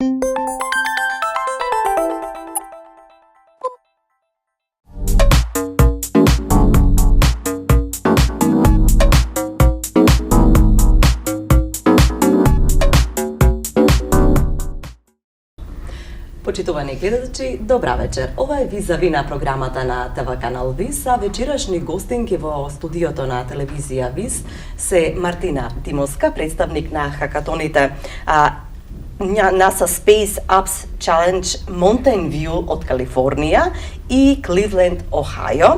Почитувани гледачи, добра вечер. Ова е Визави на програмата на ТВ канал ВИС, а вечерашни гостинки во студиото на телевизија ВИС се Мартина Тимоска, представник на хакатоните NASA Space Apps Challenge Mountain View од Калифорнија и Кливленд, Охајо,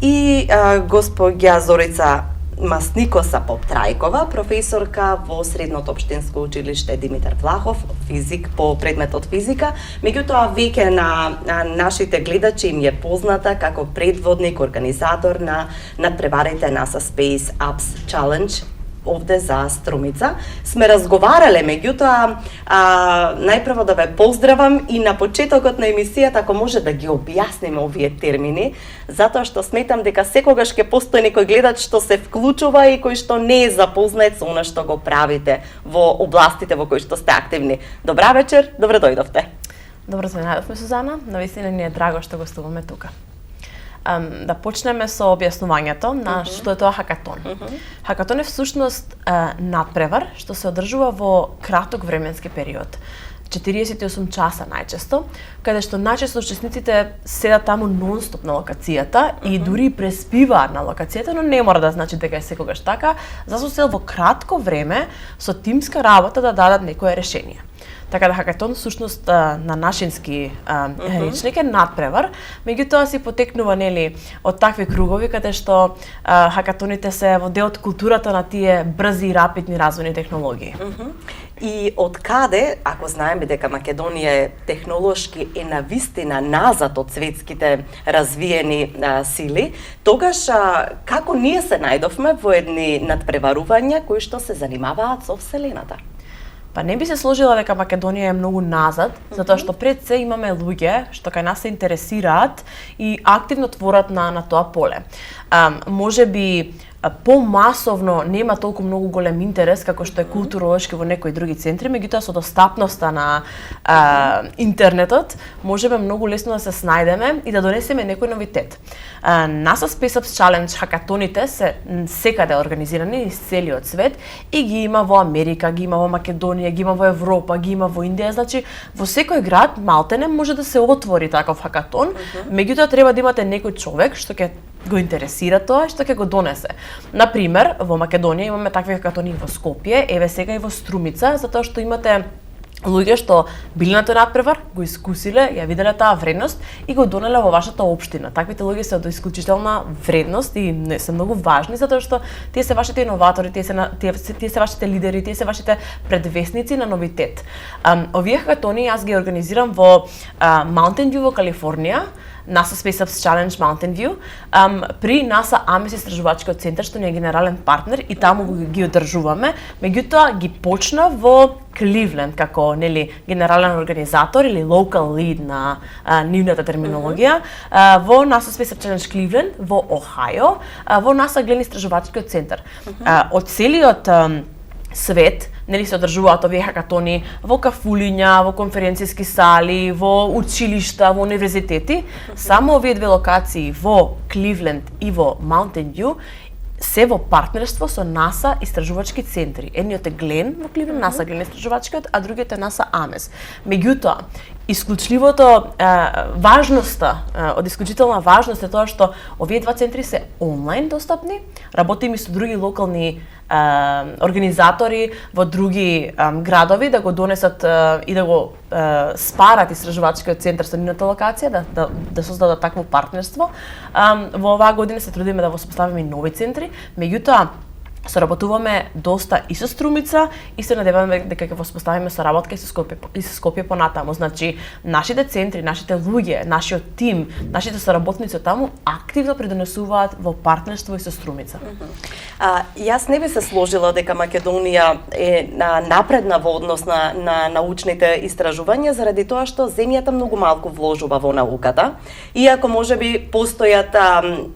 и господја Зорица Масникоса Поптрајкова, професорка во Средното општинско училиште Димитар Влахов, физик по предметот физика. Меѓутоа, веќе на нашите гледачи им е позната како предводник, организатор на надпреварите NASA Space Apps Challenge овде за Струмица. Сме разговарале, меѓутоа, најпрво да ве поздравам и на почетокот на емисијата, ако може да ги објасниме овие термини, затоа што сметам дека секогаш ќе постои некој гледач што се вклучува и кој што не е запознат со она што го правите во областите во кои што сте активни. Добра вечер, добре дојдовте. Добро се најдовме, Сузана. Навистина ни е драго што гостуваме тука. Да почнеме со објаснувањето на што е тоа хакатон. Хакатон е всушност надпревар што се одржува во краток временски период. 48 часа најчесто, каде што најчесто учесниците седат таму нон-стоп на локацијата и дури преспиваат на локацијата, но не мора да значи дека е секогаш така, за со цел во кратко време со тимска работа да дадат некое решение. Така да хакатон всушност на нашински речник е надпревар, меѓутоа си потекнува нели од такви кругови каде што хакатоните се во дел од културата на тие брзи и рапидни развојни технологии. И од каде, ако знаеме дека Македонија е технолошки е навистина назад од светските развиени сили, тогаш како ние се најдовме во едни надпреварувања кои што се занимаваат со Вселената? Па не би се сложила дека Македонија е многу назад, затоа што пред се имаме луѓе што кај нас се интересираат и активно творат на тоа поле. Може би помасовно нема толку многу голем интерес како што е културолошки во некои други центри, меѓутоа со достапноста на интернетот можеме многу лесно да се снајдеме и да донесеме некој новитет. NASA Space Apps Challenge хакатоните се секаде организирани из целиот свет и ги има во Америка, ги има во Македонија, ги има во Европа, ги има во Индија, значи во секој град малтене може да се отвори таков хакатон, меѓутоа треба да имате некој човек што ќе го интересира тоа и што ќе го донесе. Например, во Македонија имаме такви хакатони во Скопје, еве сега и во Струмица, затоа што имате луѓе што били на тој надпревар, го искусиле, ја виделе таа вредност и го донеле во вашата општина. Таквите луѓе се од исклучителна вредност и не се многу важни затоа што тие се вашите иноватори, тие се вашите лидери, тие се вашите предвесници на новитет. Овие хакатони јас ги организирам во Mountain View во Калифорнија, NASA Space Apps Challenge Mountain View, при NASA Ames истражувачкиот центар што ни е генерален партнер и таму ги одржуваме, меѓутоа ги почна во Кливленд како нели генерален организатор или local lead на нивната терминологија, во NASA Space Apps Challenge Кливленд во Охајо, во NASA Глен истражувачкиот центар. Од целиот свет нели се одржуваат овие хакатони во кафулиња, во конференциски сали, во училишта, во универзитети. Само овие две локации во Кливленд и во Mountain View се во партнерство со NASA истражувачки центри. Едниот е Глен во Кливленд, NASA Глен истражувачкиот, а другиот е NASA Амес. Меѓутоа, исклучливото важноста, од исклучителна важност е тоа што овие два центри се онлайн достапни, работиме со други локални организатори во други градови да го донесат и да го спарат истражувачкиот центар со нивната локација, да создадат такво партнерство. Во оваа година се трудиме да воспоставиме нови центри, меѓутоа соработуваме доста и со Струмица и се надеваме дека ќе воспоставиме соработка и со Скопје понатаму. Значи, нашите центри, нашите луѓе, нашиот тим, нашите соработници таму активно придонесуваат во партнерство и со Струмица. Јас не би се сложила дека Македонија е напредна во однос на научните истражувања заради тоа што земјата многу малку вложува во науката. Иако можеби постојат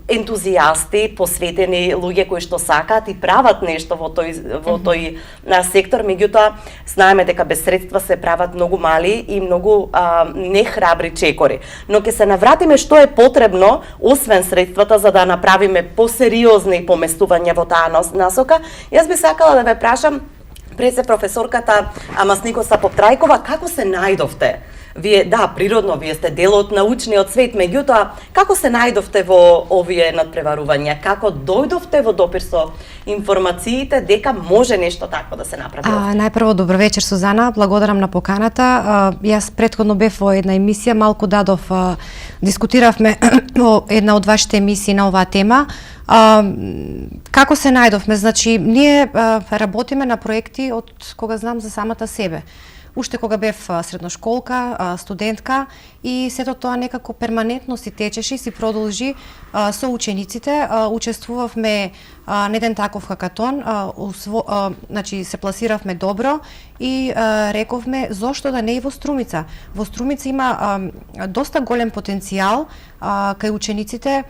ентузијасти, посветени луѓе кои што сакаат и прават прават нешто во тој сектор, меѓутоа знаеме дека без средства се прават многу мали и многу нехрабри чекори. Но ќе се навратиме што е потребно освен средствата за да направиме посериозни поместувања во таа насока. Јас би сакала да ве прашам, пред се професорката Масникоса Поптрајкова, како се најдовте? Вие, да, природно, вие сте дел од научниот свет, меѓутоа, како се најдовте во овие надпреварувања? Како дојдовте во допир со информациите дека може нешто такво да се направи? Најпрво, добро вечер, Сузана, благодарам на поканата. Јас претходно бев во една емисија, малку дадов, дискутиравме во една од вашите емисии на оваа тема. Како се најдовме? Значи, ние работиме на проекти од кога знам за самата себе. Уште кога бев средношколка, студентка и сето тоа некако перманентно си течеше и си продолжи со учениците. Учествувавме на еден таков хакатон, значи се пласиравме добро и рековме зошто да не и во Струмица. Во Струмица има доста голем потенцијал, кај учениците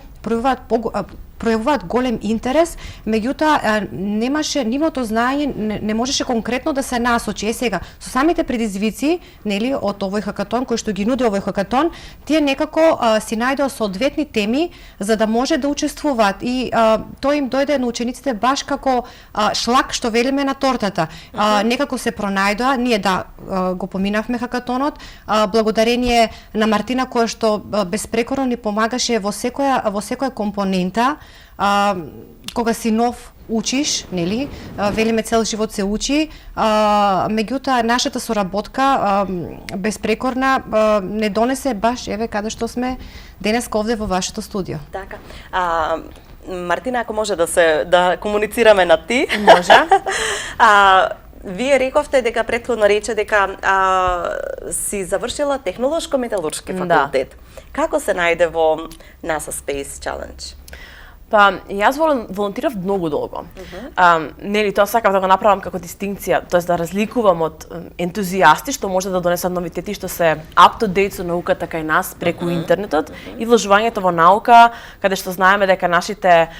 пројавуваат голем интерес, меѓутоа немаше нивното знаење, не можеше конкретно да се насочи. Сега, со самите предизвици, нели, од овој хакатон, кој што ги нуди овој хакатон, тие некако си најдоа соодветни теми за да може да учествуваат и тој им дојде на учениците баш како шлак што велиме на тортата. Некако се пронајдоа, ние го поминавме хакатонот, благодарение на Мартина која што безпрекорно ни помагаше во секоја компонента. Кога си нов учиш, нели, велиме цел живот се учи, меѓутоа нашата соработка безпрекорна не донесе баш еве каде што сме денеска овде во вашето студио. Така. Мартина, ако може да комуницираме на ти. Може. Вие рековте дека претходно рече дека си завршила технолошко-металуршки факултет. Да. Како се најде во NASA Space Challenge? Па, јас волонтирав многу долго. Нели, тоа сакав да го направам како дистинкција, тоест да разликувам од ентузијасти што може да донесат новитети што се up to date со науката кај нас преку интернетот и вложувањето во наука, каде што знаеме дека нашите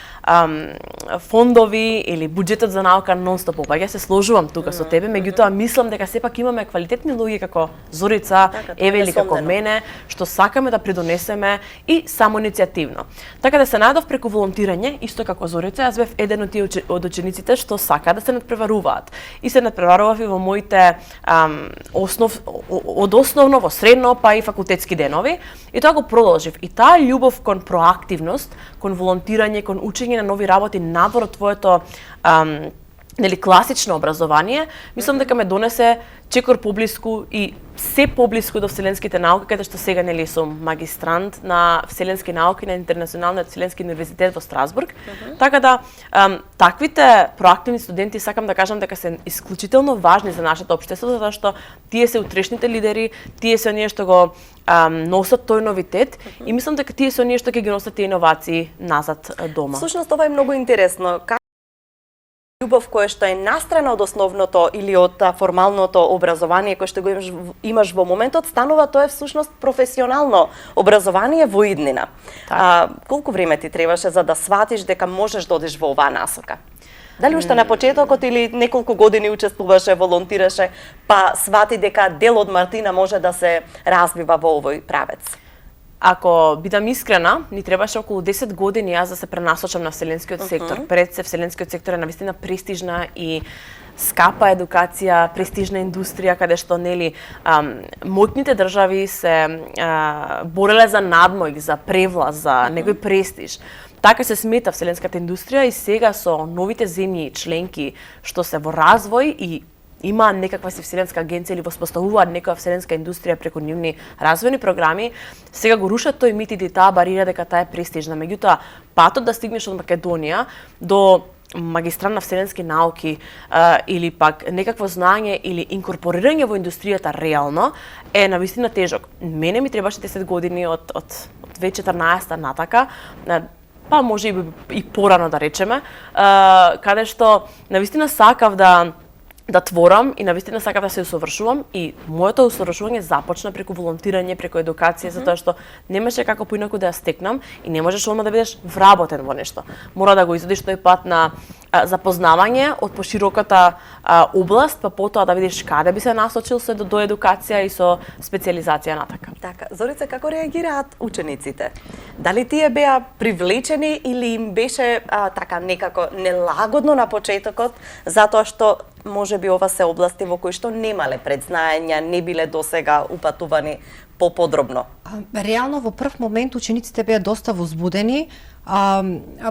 фондови или буџетот за наука нон-стоп опаѓа. Се сложувам тука со тебе, меѓутоа мислам дека сепак имаме квалитетни луѓе како Зорица, Еве или како мене, што сакаме да придонесеме и самоиницијативно. Така да се најдов преку волонтирање, исто како Зорица, јас бев еден од тие од учениците што сака да се надпреваруваат. И се надпреварував и во моите од основно во средно па и факултетски денови, и тоа го продолжив. И таа љубов кон проактивност, кон волонтирање, кон учење на нови работи надвор од твоето нели класично образование, мислам дека ме донесе чекор поблиску и се поблиску до вселенските науки, каде што сега нели сум магистрант на вселенски науки на Интернационалниот вселенски универзитет во Страсбург. Така да таквите проактивни студенти сакам да кажам дека се исклучително важни за нашето општество, затоа што тие се утрешните лидери, тие се оние што го носат тој новитет и мислам дека тие се оние што ќе ги носат тие иновации назад дома. Всушност ова е многу интересно. Љубов која што е настрана од основното или од формалното образование кој што го имаш во моментот, станува тоа е всушност професионално образование во иднина. Колку време ти требаше за да сватиш дека можеш да одиш во оваа насока? Дали уште на почетокот или неколку години учествуваше, волонтираше, па свати дека дел од Мартина може да се развива во овој правец? Ако бидам искрена, ни требаше околу 10 години јас да се пренасочам на вселенскиот сектор. Пред се вселенскиот сектор е навистина престижна и скапа едукација, престижна индустрија, каде што нели моќните држави се бореле за надмој, за превлас, за некој престиж. Така се смета вселенската индустрија и сега со новите земји членки што се во развој и има некаква си вселенска агенција или воспоставуваат некоја вселенска индустрија преку нивни развојни програми, сега го рушат тој мит и таа барира дека таа е престижна. Меѓутоа, патот да стигнеш од Македонија до магистран на вселенски науки или пак некакво знаење или инкорпорирање во индустријата реално е навистина тежок. Мене ми требаше 10 години од 2014 натака, па може и порано да речеме, каде што навистина сакав да да творам и навистина сакам да се усовршувам и моето усовршување започна преку волонтирање, преку едукација, затоа што немаше како поинаку да ја стекнам и не можеш одма да бидеш вработен во нешто. Мора да го изодиш тој пат на запознавање од пошироката област, па потоа да видиш каде би се насочил со до едукација и со специјализација натака. Така, Зорица, како реагираат учениците? Дали тие беа привлечени или им беше така некако нелагодно на почетокот, затоа што може би ова се области во кои што немале предзнаења, не биле досега упатувани поподробно? Реално во прв момент учениците беа доста возбудени,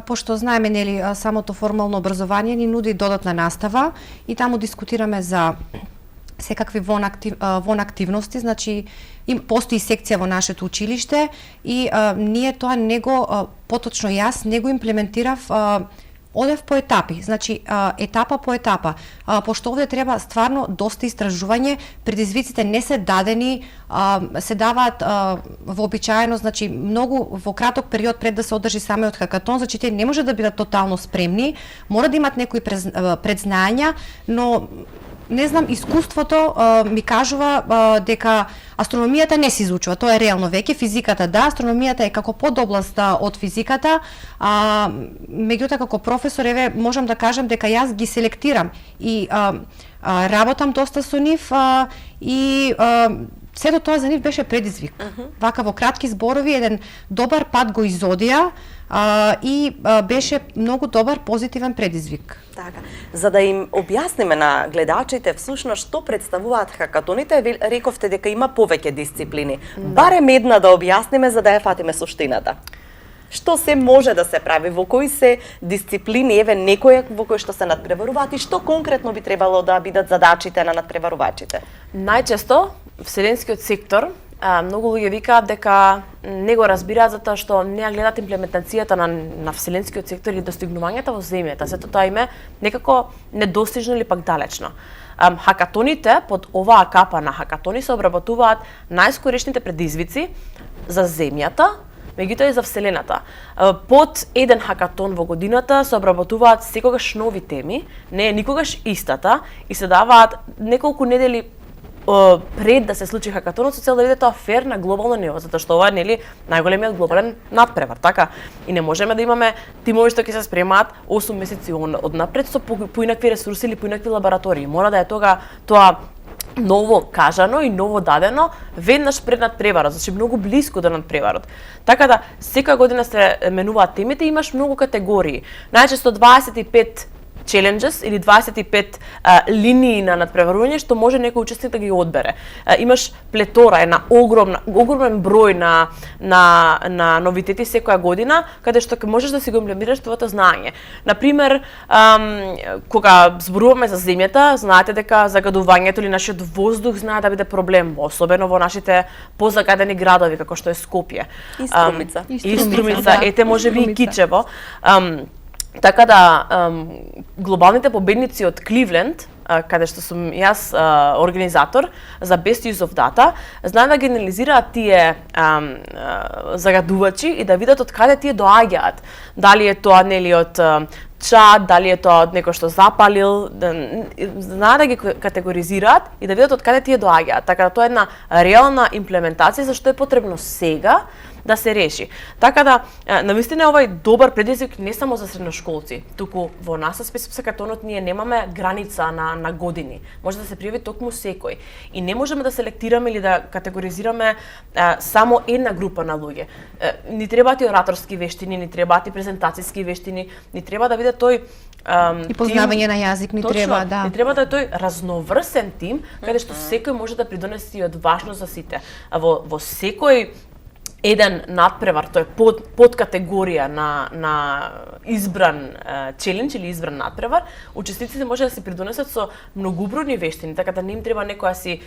пошто знаеме нели самото формално образование ни нуди додатна настава и таму дискутираме за секакви вон активности, значи постои секција во нашето училиште и ние тоа него поточно јас него имплементирав одев по етапи, значи етапа по етапа, пошто овде треба стварно доста истражување, предизвиците не се дадени, се даваат вообичаено, значи многу во краток период пред да се одржи самиот хакатон, значи те не може да бидат тотално спремни, мора да имат некои предзнаења, но не знам, искуството ми кажува дека астрономијата не се изучува, тоа е реално веќе, физиката да, астрономијата е како подобласт од физиката, меѓутоа како професор, еве, можам да кажам дека јас ги селектирам и работам доста со нив и сето тоа за нив беше предизвик. Вака во кратки зборови еден добар пат го изодија и беше многу добар позитивен предизвик. Така, за да им објасниме на гледачите всушност што представуваат хакатоните, рековте дека има повеќе дисциплини. Барем една да објасниме за да ја фатиме суштината. Што се може да се прави, во кои се дисциплини, еве некоја во кои што се надпреваруваат и што конкретно би требало да бидат задачите на надпреварувачите? Најчесто вселенскиот сектор многу луѓе викаат дека не го разбираат затоа што не ја гледат имплементацијата на вселенскиот сектор и достигнувањата во земјата. Сето тоа им е некако недостижно или пак далечно. Хакатоните, под оваа капа на хакатони се обработуваат најскорешните предизвици за земјата, меѓутоа и за вселената. Под еден хакатон во годината се обработуваат секогаш нови теми, не е никогаш истата и се даваат неколку недели пред да се случи хакатонот со цел да биде тоа фер на глобално ниво, затоа што ова е нели најголемиот глобален надпревар, така? И не можеме да имаме тимови што ќе се спремаат 8 месеци однапред со поинакви ресурси или поинакви лаборатории. Мора да е тоа ново кажано и ново дадено веднаш пред надпреварот, значи многу блиску до надпреварот. Така да секоја година се менуваат темите и имаш многу категории. Најчесто 25 challenges или 25 линии на надпреварување што може некој учесник да ги одбере. Имаш плетора, огромен број на новитети секоја година, каде што можеш да си го имплементираш твоето знаење. Например, кога зборуваме за земјата, знаете дека загадувањето или нашиот воздух знае да биде проблем, особено во нашите позагадени градови како што е Скопје. И Струмица, ете можеби и Кичево. Така да, глобалните победници од Кливленд, каде што сум јас организатор за Best Use of Data, знаат да ги анализираат тие загадувачи и да видат од каде тие доаѓаат. Дали е тоа нели од чад, дали е тоа од некој што запалил, знаат да ги категоризираат и да видат од каде тие доаѓаат. Така да тоа е една реална имплементација за што е потребно сега да се реши. Така да, навистина овај добар предизвик не само за средношколци, туку во нас со списокатонот ние немаме граница на години. Може да се пријави токму секој. И не можеме да селектираме или да категоризираме само една група на луѓе. Ни требаат и ораторски вештини, ни требаат и презентацијски вештини, ни треба да биде тој и познавање на јазик ни треба, да. Ни треба да е тој разноврсен тим, каде што секој може да придонесе и од важност за сите. А во секој еден надпревар, тој под категорија на избран челендж или избран надпревар, учесниците може да се придонесат со многубројни вештини, така да не им треба некоја си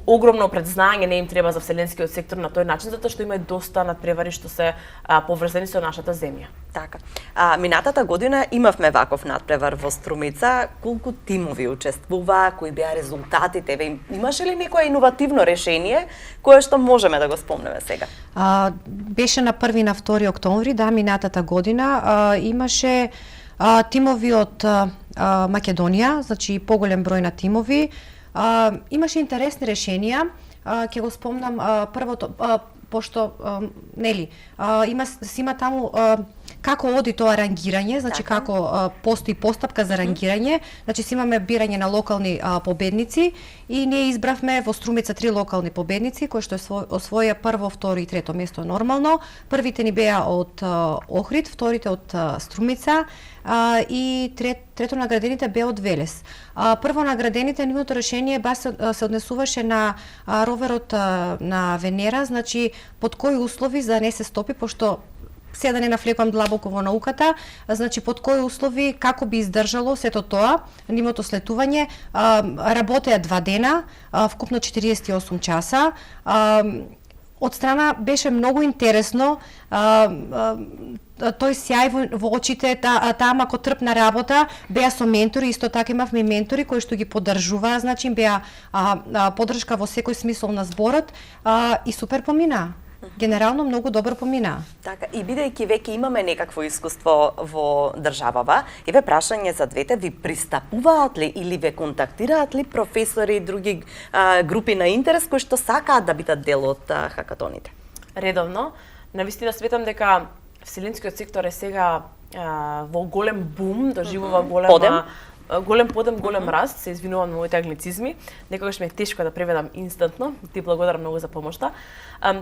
огромно предзнаење, не им треба за вселенскиот сектор на тој начин, затоа што има доста надпревари што се поврзани со нашата земја. Така. Минатата година имавме ваков надпревар во Струмица. Колку тимови учествуваа, кои беа резултатите? Имаше ли некое иновативно решение кое што можеме да го спомнеме сега? Беше на 1 и на 2 октомври, да, минатата година имаше тимови од Македонија, значи поголем број на тимови. Имаше интересни решенија, ќе го спомнам првото, пошто има таму како оди тоа рангирање, значи како постои постапка за рангирање, значи имаме бирање на локални победници и ние избравме во Струмица 3 локални победници кои што освоија прво, второ и трето место нормално. Првите ни беа од Охрид, вторите од Струмица и трето наградените беа од Велес. Прво наградените, нивното решение се однесуваше на роверот на Венера, значи под кои услови за да не се стопи, пошто се да не навлекувам длабоко во науката, значи под кои услови, како би издржало сето тоа, нивното слетување, работеа 2 дена, вкупно 48 часа. Од страна беше многу интересно, тој сјај во очите, таа мако трпна работа, беа со ментори, исто така имавме ментори кои што ги поддржуваа, значи беа поддршка во секој смисол на зборот и супер помина. Генерално многу добро помина. Така, и бидејќи веќе имаме некакво искуство во државава, еве прашање за двете, ви пристапуваат ли или ве контактираат ли професори и други групи на интерес кои што сакаат да бидат дел од хакатоните? Редовно. Навистина сметам дека вселенскиот сектор е сега во голем бум, доживува голем подем, голем раст, се извинувам на моите англицизми, некогаш ми е тешко да преведам инстантно, ти благодарам многу за помошта.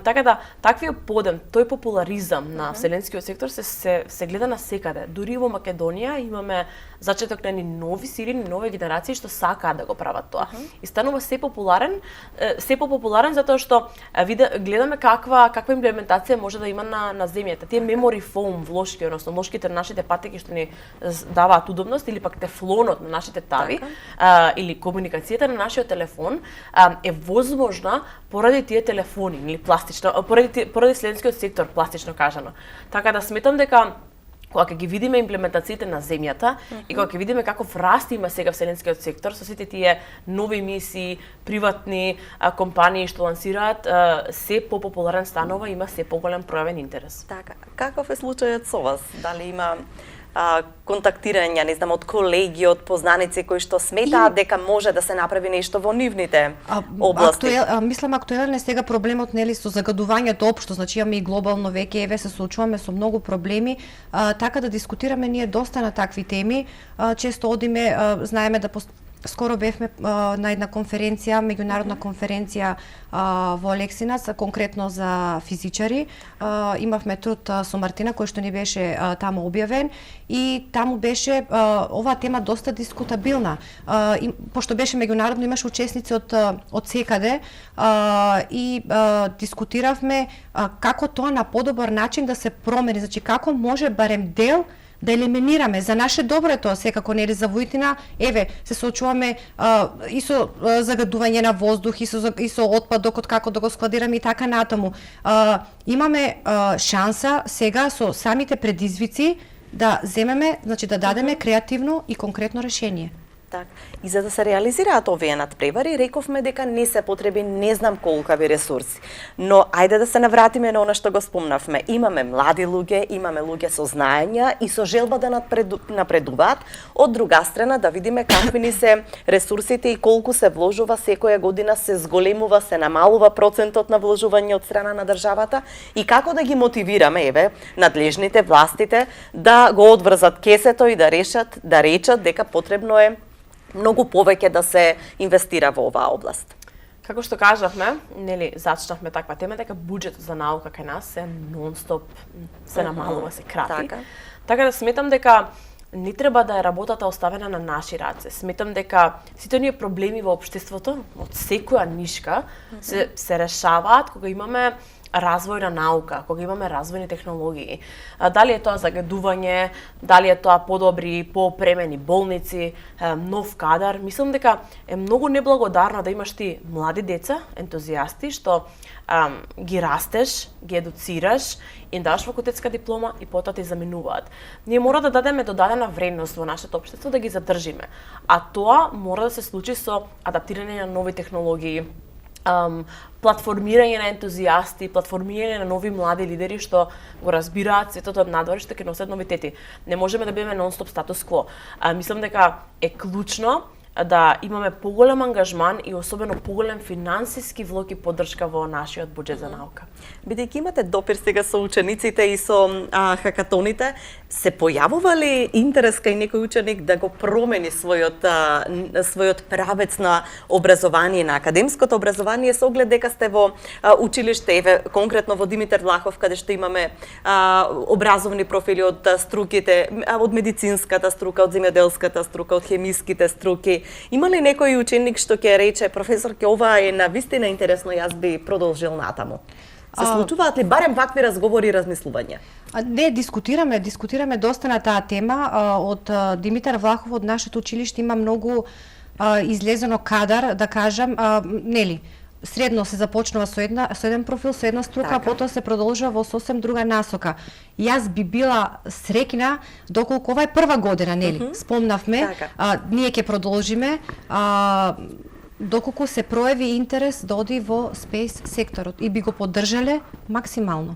Така да, таквиот подем, тој популаризам на вселенскиот сектор се гледа на секаде. Дури во Македонија имаме зачеток на нови сили, нови генерации што сакаат да го прават тоа. И станува се популарен затоа што гледаме каква имплементација може да има на земјата. Тие memory foam влошки, односно влошките на нашите патеки што ни даваат удобност, или пак тефлонот на нашите тави, или комуникацијата на нашиот телефон е возможна поради тие телефони, или пластично, поради вселенскиот сектор, пластично кажано. Така да сметам дека кога ќе ги видиме имплементациите на земјата и кога ќе видиме каков раст има сега вселенскиот сектор со сите тие нови мисии, приватни компании што лансираат, се попопуларен станува, има се поголем пројавен интерес. Така, каков е случајот со вас? Дали има контактирање, не знам, од колеги, од познаници кои што сметаат дека може да се направи нешто во нивните области? Мислам, актуелен е сега проблемот со загадувањето општо, значи имаме и глобално веќе, еве се соочуваме со многу проблеми, така да дискутираме ние доста на такви теми, често одиме, знаеме да скоро бевме на една конференција, меѓународна конференција во Алексинац, конкретно за физичари. Имавме труд со Мартина кој што ни беше таму објавен и таму беше оваа тема доста дискутабилна. Пошто беше меѓународно, имаше учесници од секаде и дискутиравме како тоа на подобар начин да се промени, значи како може барем дел да елиминираме за наше добро тоа секако, нели за Војтина, еве се соочуваме и со загадување на воздух и со отпадок, како да го складираме и така натаму. Имаме шанса сега со самите предизвици да земеме, значи да дадеме креативно и конкретно решение. Так. И за да се реализираат овие надпревари, рековме дека не се потреби не знам колкави ресурси. Но ајде да се навратиме на она што го спомнавме. Имаме млади луѓе, имаме луѓе со знаења и со желба да напредуваат. Од друга страна да видиме какви ни се ресурсите и колку се вложува секоја година, се зголемува, се намалува процентот на вложување од страна на државата и како да ги мотивираме, еве, надлежните властите да го одврзат кесето и да речат дека потребно е многу повеќе да се инвестира во оваа област. Како што кажавме, нели зачнавме таква тема дека буџетот за наука кај нас се нон-стоп се намалува, се крати. Така да сметам дека не треба да е работата оставена на наши раце. Сметам дека сите оние проблеми во општеството од секоја нишка се решаваат кога имаме развојна наука, кога имаме развојни технологии. Дали е тоа загадување, дали е тоа подобри, поопремени болници, нов кадар, мислам дека е многу неблагодарно да имаш ти млади деца, ентузијасти, што ги растеш, ги едуцираш, им даваш факултетска диплома и потоа ти заминуваат. Ние мора да дадеме додадена вредност во нашето општество, да ги задржиме. А тоа мора да се случи со адаптирање на нови технологии, платформирање на ентузијасти, платформирање на нови млади лидери што го разбираат светот од надвор, што ќе носат новитети. Не можеме да бидеме нон-стоп статус кво. Мислам дека е клучно да имаме поголем ангажман и особено поголем финансиски влог и поддршка во нашиот буџет за наука. Бидејќи имате допир сега со учениците и со хакатоните, се појавува ли интерес кај некој ученик да го промени својот правец на образование, на академското образование, со оглед дека сте во училиште, еве конкретно во Димитар Влахов, каде што имаме образовни профили од струките, од медицинската струка, од земјоделската струка, од хемиските струки. Има ли некој ученик што ќе рече, професор, ова е навистина интересно, јас би продолжил натаму? Се случуваат ли барем вакви разговори и размислувања? Не, дискутираме доста на таа тема. Од Димитар Влахов, од нашето училиште има многу излезено кадар, да кажам, нели, средно се започнува со еден профил, со една струка, а потоа се продолжува во сосем друга насока. Јас би била среќна доколку ова е прва година, нели? Спомнавме, ние ќе продолжиме, доколку се прояви интерес да оди во спейс секторот и би го поддржале максимално.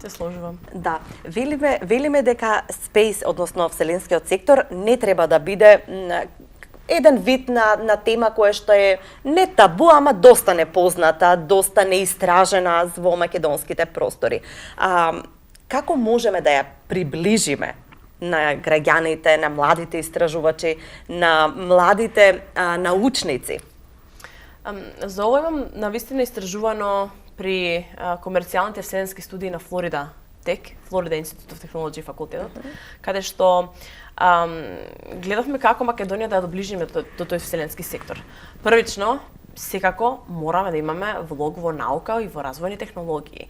Се сложувам. Да, велиме дека спейс, односно вселенскиот сектор, не треба да биде еден вид на тема која што е не табу, ама доста непозната, доста неистражена во македонските простори. Како можеме да ја приближиме на граѓаните, на младите истражувачи, на младите научници? За ова имам навистина истражувано при комерцијалните вселенски студии на Флорида Тек, Флорида Институт of Technology факултетот, каде што гледавме како Македонија да ја доближиме до тој вселенски сектор. Првично, секако мораме да имаме влог во наука и во развојни технологии.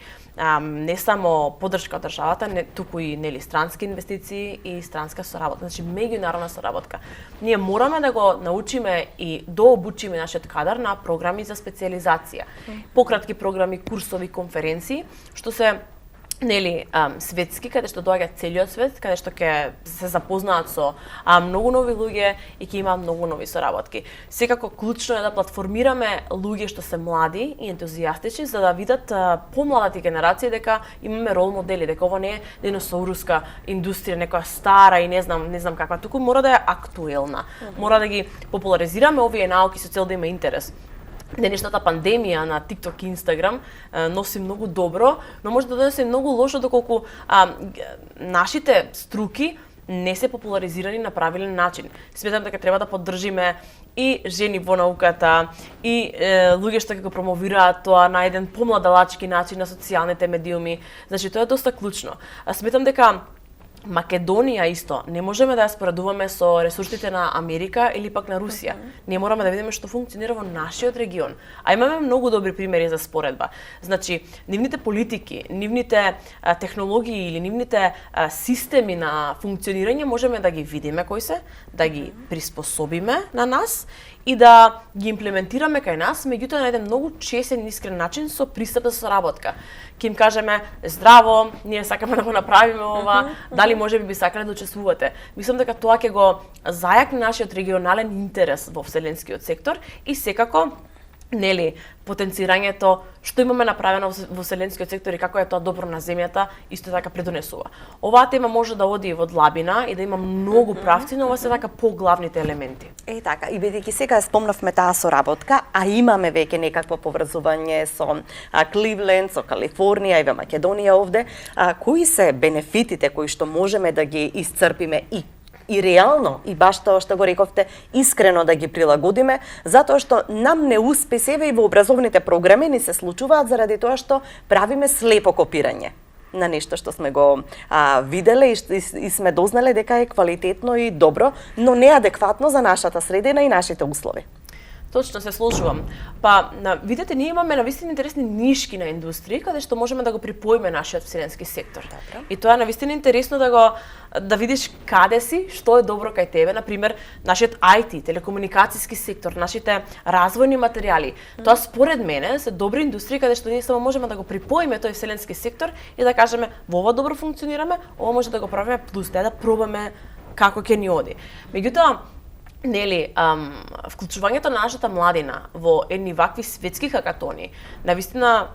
Не само поддршка од државата, туку и нели странски инвестиции и странска соработка, значи меѓународна соработка. Ние мораме да го научиме и дообучиме нашиот кадар на програми за специјализација. Пократки програми, курсови, конференции, што се нели светски, каде што доаѓа целиот свет, каде што ќе се запознаат со многу нови луѓе и ќе имаат многу нови соработки. Секако клучно е да платформираме луѓе што се млади и ентузијастични за да видат помладите генерации дека имаме рол модели, дека ова не е диносауруска индустрија, некоја стара и не знам каква, туку мора да е актуелна. Мора да ги популаризираме овие науки со цел да има интерес. Денешната пандемија на TikTok и Instagram носи многу добро, но може да донесе многу лошо доколку нашите струки не се популаризирани на правилен начин. Сметам дека треба да поддржиме и жени во науката, и луѓе што ќе го промовираат тоа на еден помладалачки начин на социјалните медиуми. Значи, тоа е доста клучно. Сметам дека Македонија исто не можеме да ја споредуваме со ресурсите на Америка или пак на Русија. Ние мораме да видиме што функционира во нашиот регион. А имаме многу добри примери за споредба. Значи, нивните политики, нивните технологии или нивните системи на функционирање можеме да ги видиме кои се, да ги приспособиме на нас и да ги имплементираме кај нас, меѓутоа на еден многу честен и искрен начин со пристап за соработка. Ќе им кажеме здраво, ние сакаме да го направиме ова, дали можеби би сакале да учествувате. Мислам дека тоа ќе го зајакне нашиот регионален интерес во вселенскиот сектор и секако нели потенцирањето што имаме направено во вселенскиот сектор и како е тоа добро на земјата исто така предонесува. Оваа тема може да оди во длабина и да има многу правци, но ова се така поглавните елементи. Така, и бидејќи сега спомнавме таа соработка, а имаме веќе некакво поврзување со Кливленд, со Калифорнија и во Македонија овде, кои се бенефитите кои што можеме да ги исцрпиме и реално, и баш тоа што го рековте, искрено да ги прилагодиме, затоа што нам не успе себе и во образовните програми ни се случуваат заради тоа што правиме слепо копирање на нешто што сме го виделе и сме дознале дека е квалитетно и добро, но неадекватно за нашата средина и нашите услови. Точно, се сложувам. Па, видете, ние имаме навистина интересни нишки на индустрии, каде што можеме да го припоиме нашиот вселенски сектор. Добре. И тоа е навистина интересно да видиш каде си, што е добро кај тебе, например, нашиот IT, телекомуникацијски сектор, нашите развојни материјали. Тоа според мене се добри индустрии каде што ние само можеме да го припоиме тој вселенски сектор и да кажеме во ова добро функционираме, ова може да го правиме плюс, да пробаме како ќе ни оди. Меѓутоа, нели, вклучувањето на нашата младина во едни вакви светски хакатони, навистина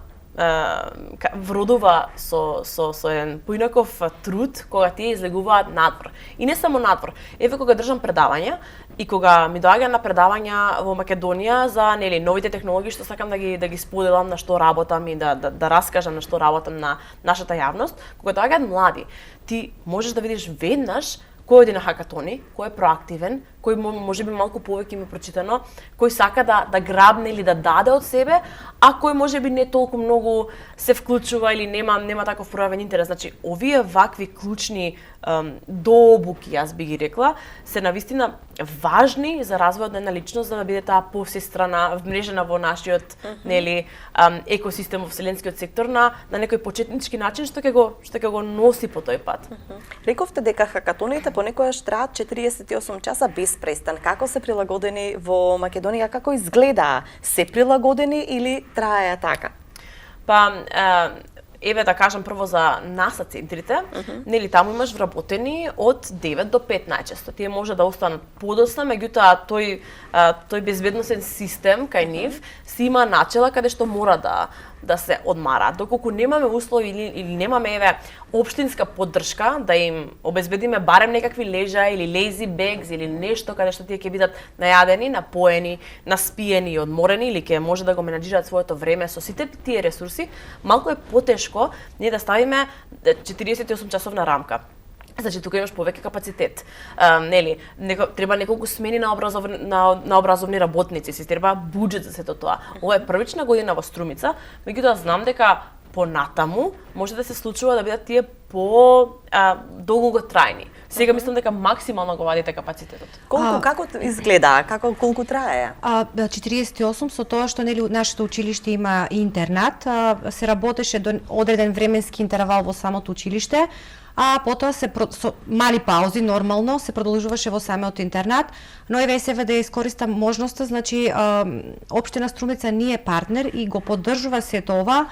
вродува со еден поинаков труд кога тие излегуваат надвор. И не само надвор. Еве кога држам предавања и кога ми доаѓа на предавања во Македонија за нели новите технологии што сакам да ги споделам, на што работам и да раскажам на што работам на нашата јавност, кога доаѓаат млади, ти можеш да видиш веднаш кој оди на хакатони, кој е проактивен, кој можеби малку повеќе има прочитано, кој сака да грабне или да даде од себе, а кој можеби не толку многу се вклучува или нема таков пројавен интерес. Значи, овие вакви клучни дообуки, јас би ги рекла, се навистина важни за развојот на една личност, за да биде таа повсестрана, вмрежена во нашиот нели екосистем во вселенскиот сектор на некој почетнички начин што ќе го носи по тој пат. Рековте дека хакатоните понекогаш траат 48 часа без престан. Како се прилагодени во Македонија, како изгледаа? Се прилагодени или траеа така? Па, еве да кажам прво за НАСА центрите, нели таму имаш вработени од 9 до 5 најчесто. Тие може да останат подоцна, меѓутоа тој безбедносен систем кај нив си има начела каде што мора да се одмараат. Доколку немаме услови или немаме еве општинска поддршка да им обезбедиме барем некакви лежа или lazy bags или нешто каде што тие ќе бидат најадени, напоени, наспиени и одморени или ќе може да го менаџираат своето време со сите тие ресурси, малку е потешко ние да ставиме 48 часовна рамка. Значи тука имаш повеќе капацитет. Нели, треба неколку смени на образовни работници, се треба буџет за сето тоа. Ова е првична година во Струмица, меѓутоа знам дека понатаму може да се случува да бидат тие долготрајни. Сега мислам дека максимално го вадите капацитетот. Како изгледа, колку трае? 48 со тоа што нели нашето училиште има интернат, се работеше до одреден временски интервал во самото училиште, а потоа со мали паузи нормално се продолжуваше во самиот интернат, но еве сега да искористам можноста, значи општина Струмица ни е партнер и го поддржува сето ова,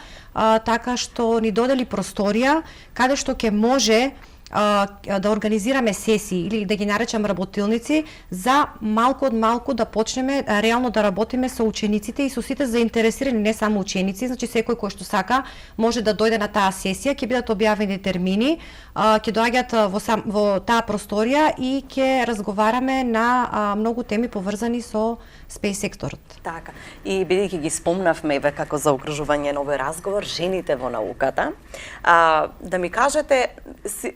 така што ни додели просторија каде што ќе може да организираме сесии или да ги наречам работилници за малку од малку да почнеме реално да работиме со учениците и со сите заинтересирани, не само ученици, значи секој кој што сака може да дојде на таа сесија, ќе бидат објавени термини, ќе доаѓаат во таа просторија и ќе разговараме на многу теми поврзани со спејс секторот. Така. И бидејќи ги спомнавме еве како за окружување на овој разговор, жените во науката, да ми кажете,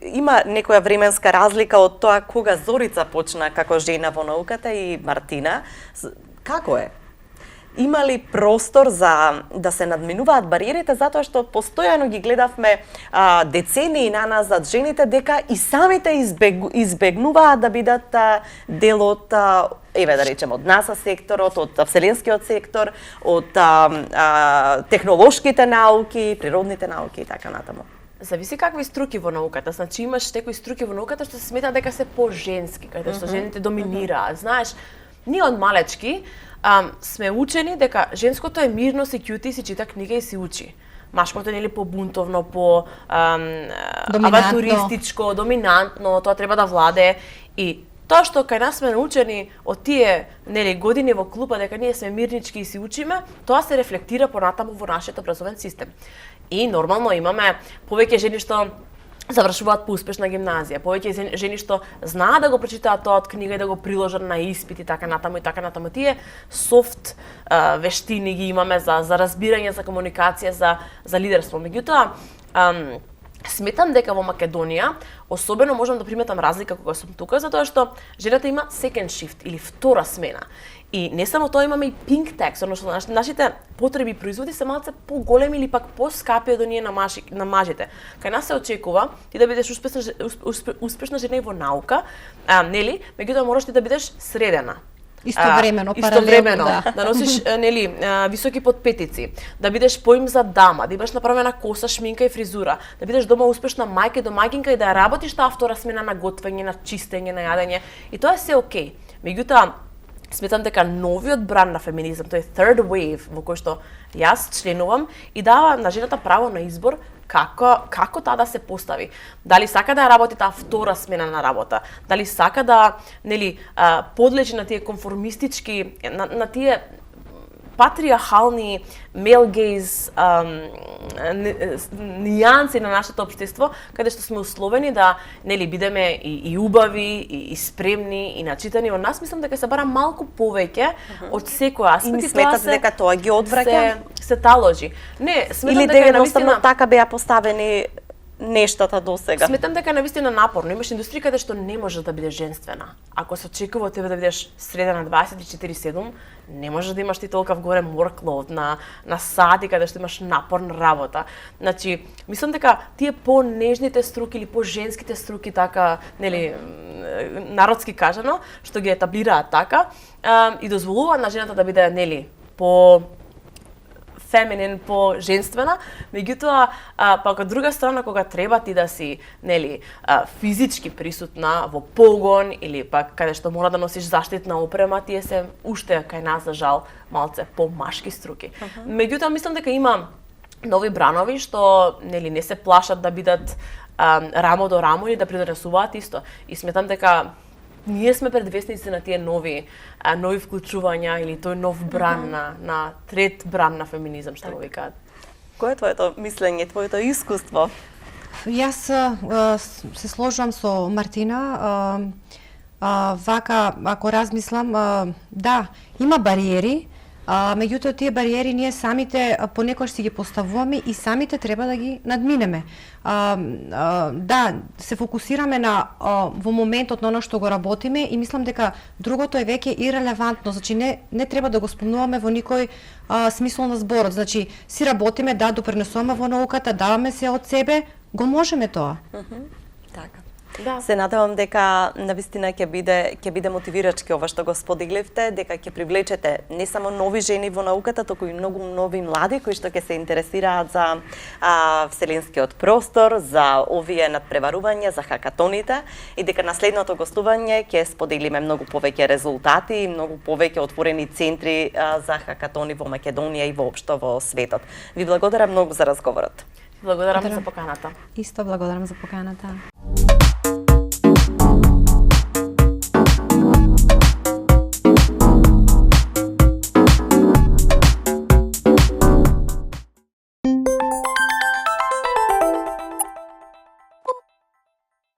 има некоја временска разлика од тоа кога Зорица почна како жена во науката и Мартина. Како е? Има ли простор за да се надминуваат бариерите, затоа што постојано ги гледавме децении наназад жените дека и самите избегнуваат да бидат дел од еве да речеме од НАСА секторот, од вселенскиот сектор, од технолошките науки, природните науки и така натаму. Зависи какви струки во науката. Значи имаш некои струки во науката што се смета дека се поженски, каде што жените доминираат. Знаеш, ние од малечки сме учени дека женското е мирно, се кјути, си чита книга и си учи. Машкото е нели побунтовно, авантуристичко, доминантно, тоа треба да владее. И тоа што кај нас сме научени од тие нели години во клупа дека ние сме мирнички и си учиме, тоа се рефлектира понатаму во нашиот образовен систем. И нормално имаме повеќе жени што завршуваат по успешна гимназија, повеќе жени што знаат да го прочитаат тоа од книга и да го приложат на испит и така натаму и така натаму. Тие софт вештини ги имаме за разбирање, за комуникација, за лидерство. Меѓутоа, сметам дека во Македонија, особено можам да приметам разлика кога сум тука, затоа што жената има second shift или втора смена. И не само тоа, имаме и pink tax, односно нашите потреби и производи се малце поголеми или пак поскапи од оние на мажите. Кај нас се очекува ти да бидеш успешна жена и во наука, нели, меѓутоа мораш ти да бидеш средена. Истовремено, паралелно, да носиш нели високи подпетици, да бидеш поим за дама, да имаш направена коса, шминка и фризура, да бидеш дома успешна мајка и домаќинка и да работиш таа втора смена на готвење, на чистење, на јадење. И тоа е се окей. Меѓутоа, сметам дека новиот бран на феминизам, тој third wave во кој што јас членувам и дава на жената право на избор како таа да се постави. Дали сака да работи таа втора смена на работа, дали сака да подлежи на тие конформистички, на тие патриархални male gaze нијанси на нашето општество, каде што сме условени да бидеме и убави, и спремни, и начитани. Во нас мислам дека се бара малку повеќе од секој аспект. И сметате дека тоа ги одвраќа? Се таложи. Не, сметам или дека едноставно така беа поставени нештата до сега. Сметам дека навистина напорно. Имаш индустрија каде што не може да биде женствена. Ако се очекува од тебе да бидеш средена 24/7, не можеш да имаш ти толков голем workload на сати каде што имаш напорна работа. Значи, мислам дека тие по-нежните струки или по-женските струки така, народски кажано, што ги етаблираат така, и дозволуваат на жената да биде, по феминин, по-женствена, меѓутоа, пак од друга страна, кога треба ти да си, физички присутна во погон или пак каде што мора да носиш заштитна опрема, тие се уште кај нас за жал малце по-машки струки. Меѓутоа, мислам дека има нови бранови што не се плашат да бидат рамо до рамо или да придонесуваат исто. И сметам дека ние сме предвесници на тие нови вклучувања или тој нов бран на трет бран на феминизам, што го викаат. Кој е твоето мислење, твоето искуство? Јас се сложувам со Мартина. Вака, ако размислам, да, има бариери, меѓутоа тие бариери ние самите понекогаш си ги поставуваме и самите треба да ги надминеме. Да, се фокусираме во моментот на оно што го работиме и мислам дека другото е веќе ирелевантно, значи не треба да го спомнуваме во никој смисол на зборот. Значи си работиме, да, допринесуваме во науката, даваме се од себе, го можеме тоа. Така. Да. Се надевам дека навистина ќе биде мотивирачки ова што го споделивте, дека ќе привлечете не само нови жени во науката, туку и многу нови млади кои што ќе се интересираат за вселенскиот простор, за овие надпреварувања, за хакатоните и дека на следното гостување ќе споделиме многу повеќе резултати и многу повеќе отворени центри за хакатони во Македонија и воопшто во светот. Ви благодарам многу за разговорот. Благодарам за поканата. Исто благодарам за поканата.